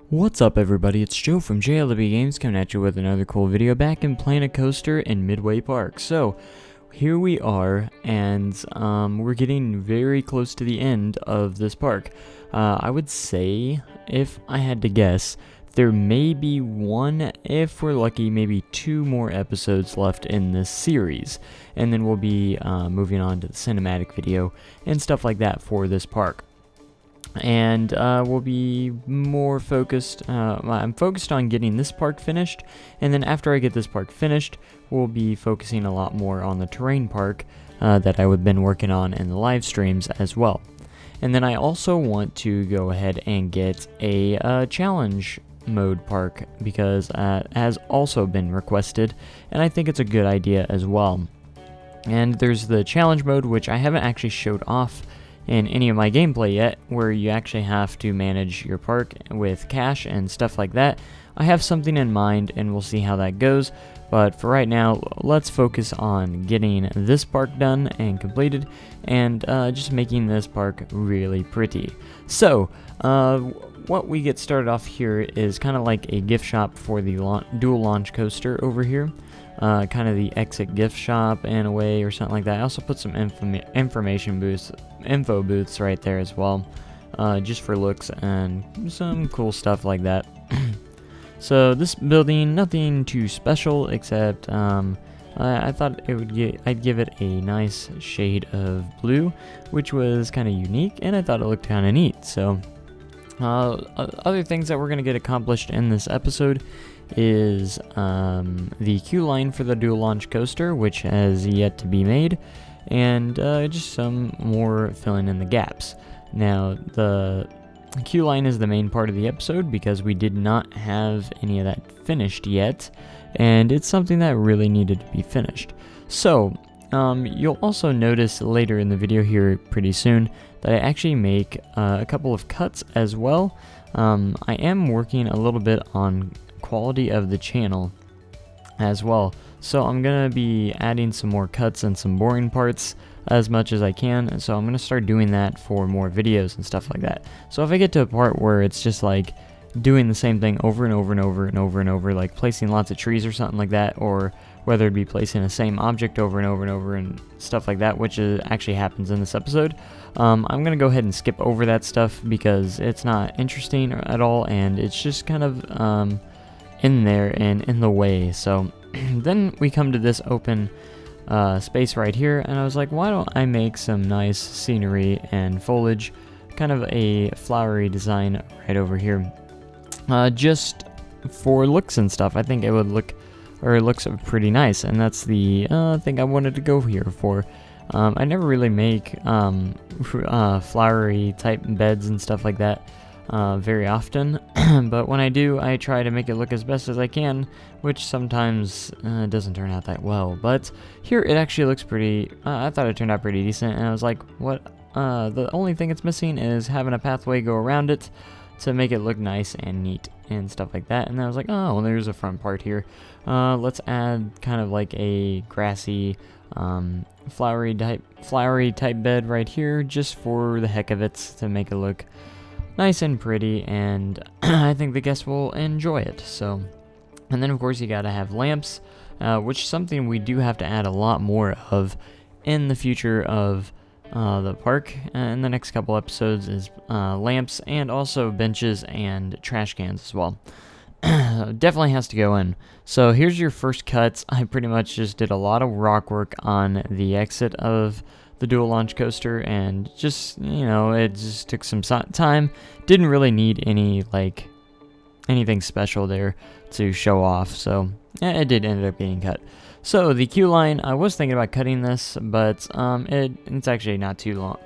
What's up everybody, it's Joe from JLB Games coming at you with another cool video back in Planet Coaster in Midway Park. So, here we are, and we're getting very close to the end of this park. I would say, if I had to guess, there may be one, if we're lucky, maybe two more episodes left in this series. And then we'll be moving on to the cinematic video and stuff like that for this park. And we'll be more focused, I'm focused on getting this park finished, and then after I get this park finished, we'll be focusing a lot more on the terrain park that I've been working on in the live streams as well. And then I also want to go ahead and get a challenge mode park, because it has also been requested, and I think it's a good idea as well. And there's the challenge mode, which I haven't actually showed off in any of my gameplay yet, where you actually have to manage your park with cash and stuff like that. I have something in mind and we'll see how that goes, but for right now let's focus on getting this park done and completed, and just making this park really pretty. So what we get started off here is kind of like a gift shop for the Duel launch coaster over here. Kind of the exit gift shop in a way, or something like that. I also put some info booths right there as well, just for looks and some cool stuff like that. So this building, nothing too special, except I thought I'd give it a nice shade of blue, which was kind of unique, and I thought it looked kind of neat. So other things that we're going to get accomplished in this episode is the queue line for the Duel launch coaster, which has yet to be made, and just some more filling in the gaps. Now, the queue line is the main part of the episode because we did not have any of that finished yet, and it's something that really needed to be finished. So you'll also notice later in the video here pretty soon that I actually make a couple of cuts as well. I am working a little bit on quality of the channel as well, so I'm gonna be adding some more cuts and some boring parts as much as I can, and so I'm gonna start doing that for more videos and stuff like that. So if I get to a part where it's just like doing the same thing over and over and over and over and over, like placing lots of trees or something like that, or whether it be placing the same object over and over and over and stuff like that, which actually happens in this episode, I'm going to go ahead and skip over that stuff because it's not interesting at all, and it's just kind of in there and in the way. So then we come to this open space right here, and I was like, why don't I make some nice scenery and foliage, kind of a flowery design right over here, just for looks and stuff. I think it would look, or it looks pretty nice, and that's the thing I wanted to go here for. I never really make flowery type beds and stuff like that very often, but when I do, I try to make it look as best as I can, which sometimes doesn't turn out that well. But here it actually looks pretty, I thought it turned out pretty decent, and I was like, what? The only thing it's missing is having a pathway go around it to make it look nice and neat and stuff like that. And I was like, oh, well, there's a front part here. Let's add kind of like a grassy, flowery type bed right here, just for the heck of it, to make it look nice and pretty, and I think the guests will enjoy it. So, and then of course you gotta have lamps, which is something we do have to add a lot more of in the future of the park. In the next couple episodes is lamps, and also benches and trash cans as well. Definitely has to go in. So here's your first cuts. I pretty much just did a lot of rock work on the exit of the Duel launch coaster, and just, you know, it just took some time. Didn't really need anything special there to show off, so it did end up getting cut. So the queue line, I was thinking about cutting this, but it's actually not too long.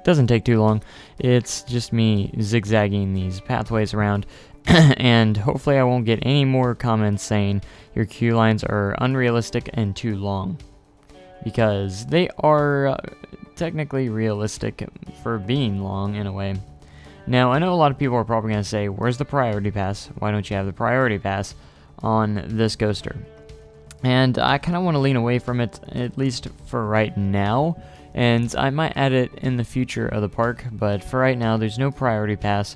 Doesn't take too long. It's just me zigzagging these pathways around, and hopefully I won't get any more comments saying your queue lines are unrealistic and too long, because they are technically realistic for being long in a way. Now, I know a lot of people are probably going to say, where's the priority pass? Why don't you have the priority pass on this coaster? And I kind of want to lean away from it, at least for right now, and I might add it in the future of the park, but for right now, there's no priority pass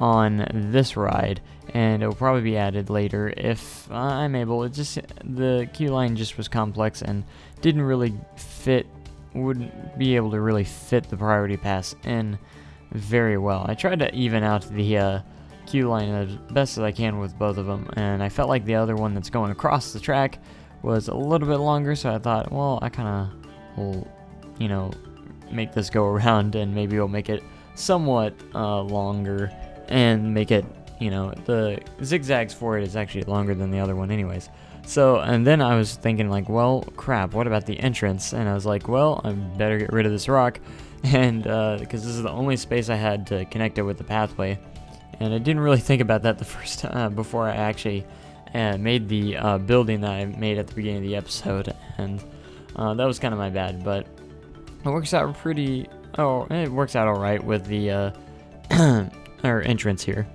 on this ride, and it will probably be added later if I'm able. It just, the queue line just was complex and didn't really fit, wouldn't be able to really fit the priority pass in very well. I tried to even out the queue line as best as I can with both of them, and I felt like the other one that's going across the track was a little bit longer, so I thought, well, I kind of will, you know, make this go around, and maybe we'll make it somewhat longer and make it, you know, the zigzags for it is actually longer than the other one anyways. So, and then I was thinking like, well, crap, what about the entrance? And I was like, well, I better get rid of this rock, and because this is the only space I had to connect it with the pathway, and I didn't really think about that the first time before I actually made the building that I made at the beginning of the episode, and that was kind of my bad, but it works out pretty. Oh, it works out all right with the our entrance here,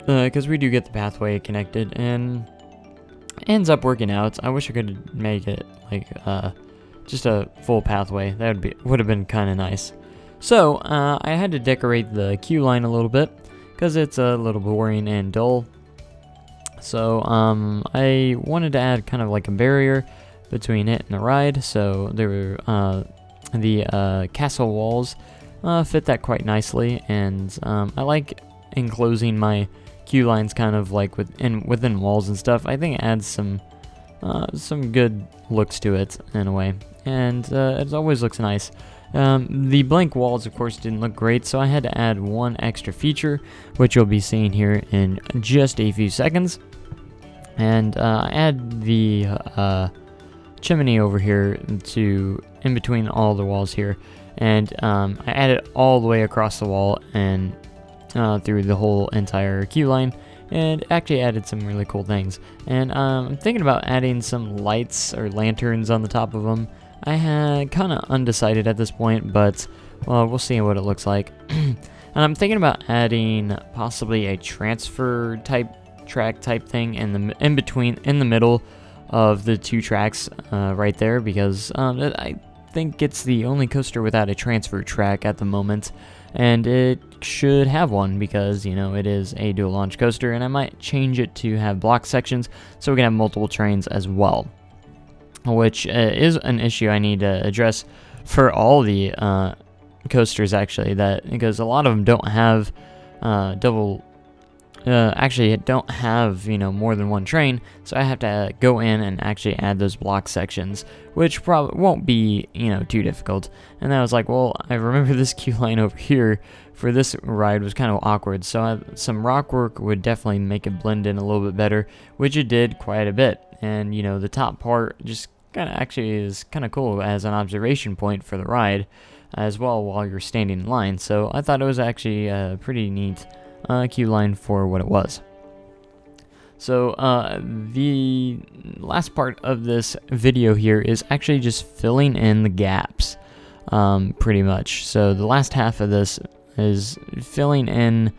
because we do get the pathway connected, and it ends up working out. I wish I could make it like just a full pathway. That would have been kind of nice. So I had to decorate the queue line a little bit because it's a little boring and dull. So I wanted to add kind of like a barrier between it and the ride. So there were the castle walls fit that quite nicely, and I like enclosing my queue lines kind of like within walls and stuff. I think it adds some good looks to it in a way, and it always looks nice. The blank walls, of course, didn't look great, so I had to add one extra feature, which you'll be seeing here in just a few seconds. And I add the chimney over here in between all the walls here, and I add it all the way across the wall and through the whole entire queue line, and actually added some really cool things. And I'm thinking about adding some lights or lanterns on the top of them. I had kind of undecided at this point, but well, we'll see what it looks like. And I'm thinking about adding possibly a transfer track type thing in the middle of the two tracks right there, because I think it's the only coaster without a transfer track at the moment, and it should have one because, you know, it is a dual launch coaster, and I might change it to have block sections so we can have multiple trains as well, which is an issue I need to address for all the coasters, actually, because a lot of them don't have actually don't have, you know, more than one train, so I have to go in and actually add those block sections, which probably won't be, you know, too difficult. And then I was like, well, I remember this queue line over here for this ride was kind of awkward, so some rock work would definitely make it blend in a little bit better, which it did quite a bit. And, you know, the top part just kind of actually is kind of cool as an observation point for the ride as well while you're standing in line, so I thought it was actually a pretty neat queue line for what it was. So the last part of this video here is actually just filling in the gaps, pretty much. So the last half of this is filling in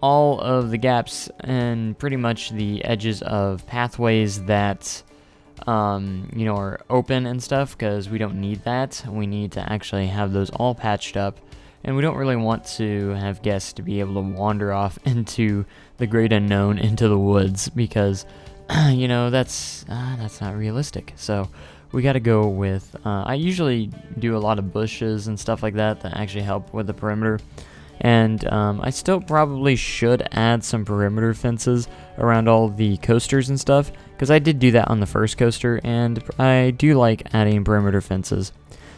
all of the gaps and pretty much the edges of pathways that you know, are open and stuff, because we don't need that. We need to actually have those all patched up, and we don't really want to have guests to be able to wander off into the great unknown, into the woods, because you know, that's not realistic. So we got to go with I usually do a lot of bushes and stuff like that actually help with the perimeter. And I still probably should add some perimeter fences around all the coasters and stuff, because I did do that on the first coaster, and I do like adding perimeter fences.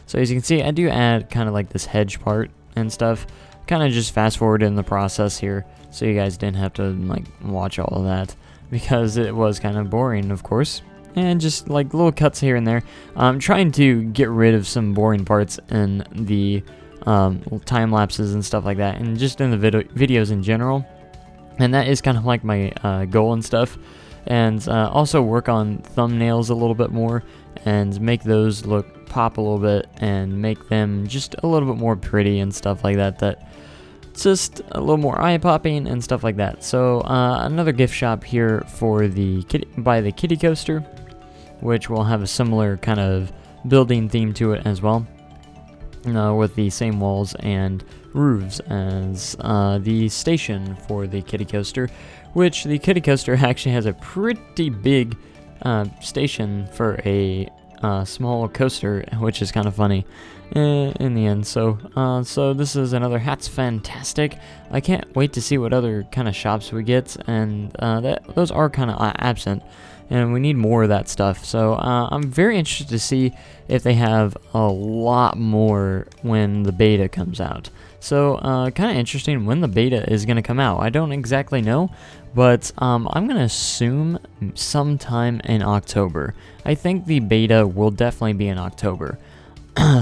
So as you can see, I do add kind of like this hedge part and stuff, kind of just fast forward in the process here, so you guys didn't have to like watch all of that, because it was kind of boring, of course. And just like little cuts here and there. I'm trying to get rid of some boring parts in the time lapses and stuff like that, and just in the videos in general, and that is kind of like my goal and stuff. And also work on thumbnails a little bit more and make those pop a little bit and make them just a little bit more pretty and stuff like that, just a little more eye-popping and stuff like that. So another gift shop here for the kitty coaster, which will have a similar kind of building theme to it as well. with the same walls and roofs as the station for the kiddie coaster, which the kiddie coaster actually has a pretty big station for a small coaster, which is kind of funny in the end. So this is another Hat's Fantastic. I can't wait to see what other kind of shops we get, and those are kind of absent, and we need more of that stuff. So I'm very interested to see if they have a lot more when the beta comes out. So kind of interesting when the beta is going to come out. I don't exactly know, but I'm going to assume sometime in October. I think the beta will definitely be in October.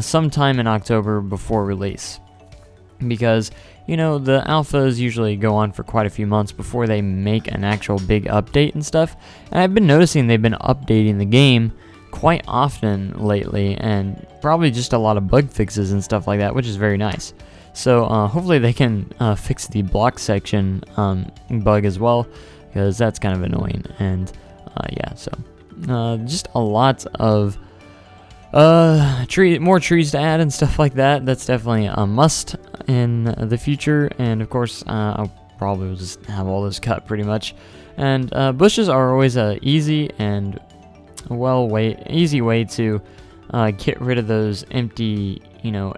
Sometime in October before release. Because, you know, the alphas usually go on for quite a few months before they make an actual big update and stuff. And I've been noticing they've been updating the game quite often lately, and probably just a lot of bug fixes and stuff like that, which is very nice. So hopefully they can fix the block section bug as well, because that's kind of annoying. And yeah, so just a lot of more trees to add and stuff like that. That's definitely a must in the future. And of course, I'll probably just have all this cut pretty much. And bushes are always a easy and easy way to get rid of those empty, you know,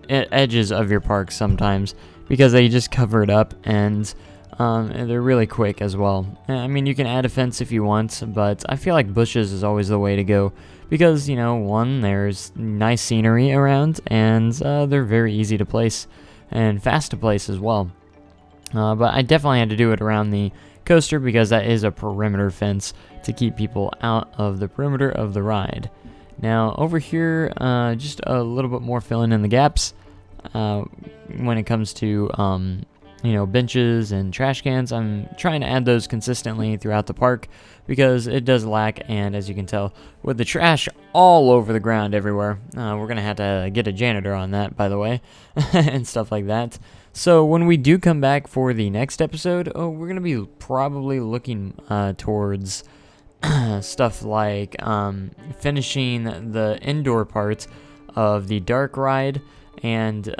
edges of your park sometimes, because they just cover it up, and they're really quick as well. I mean, you can add a fence if you want, but I feel like bushes is always the way to go, because, you know, one, there's nice scenery around, and they're very easy to place and fast to place as well. But I definitely had to do it around the coaster, because that is a perimeter fence to keep people out of the perimeter of the ride. Now over here, just a little bit more filling in the gaps when it comes to you know, benches and trash cans. I'm trying to add those consistently throughout the park, because it does lack, and as you can tell, with the trash all over the ground everywhere, we're gonna have to get a janitor on that, by the way, and stuff like that. So when we do come back for the next episode, we're gonna be probably looking towards stuff like finishing the indoor part of the dark ride, and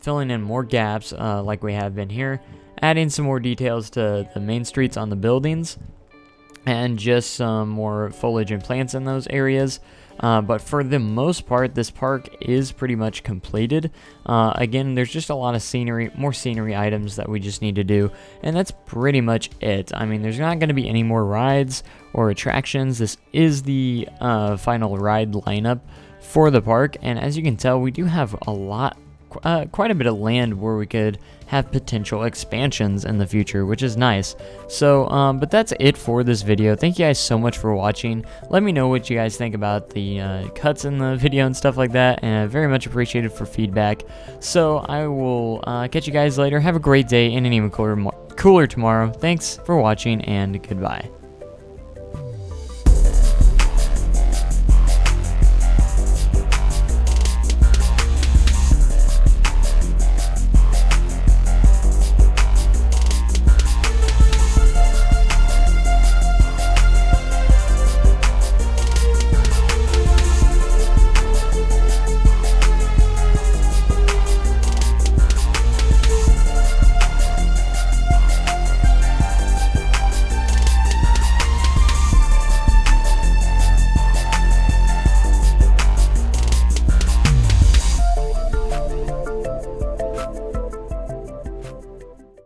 filling in more gaps like we have been here, adding some more details to the main streets on the buildings, and just some more foliage and plants in those areas. But for the most part, this park is pretty much completed. Again, there's just a lot of more scenery items that we just need to do, and that's pretty much it. I mean, there's not going to be any more rides or attractions. This is the final ride lineup for the park, and as you can tell, we do have quite a bit of land where we could have potential expansions in the future, which is nice. So but that's it for this video. Thank you guys so much for watching. Let me know what you guys think about the cuts in the video and stuff like that, and very much appreciated for feedback. So I will catch you guys later. Have a great day and an even cooler tomorrow. Thanks for watching, and goodbye.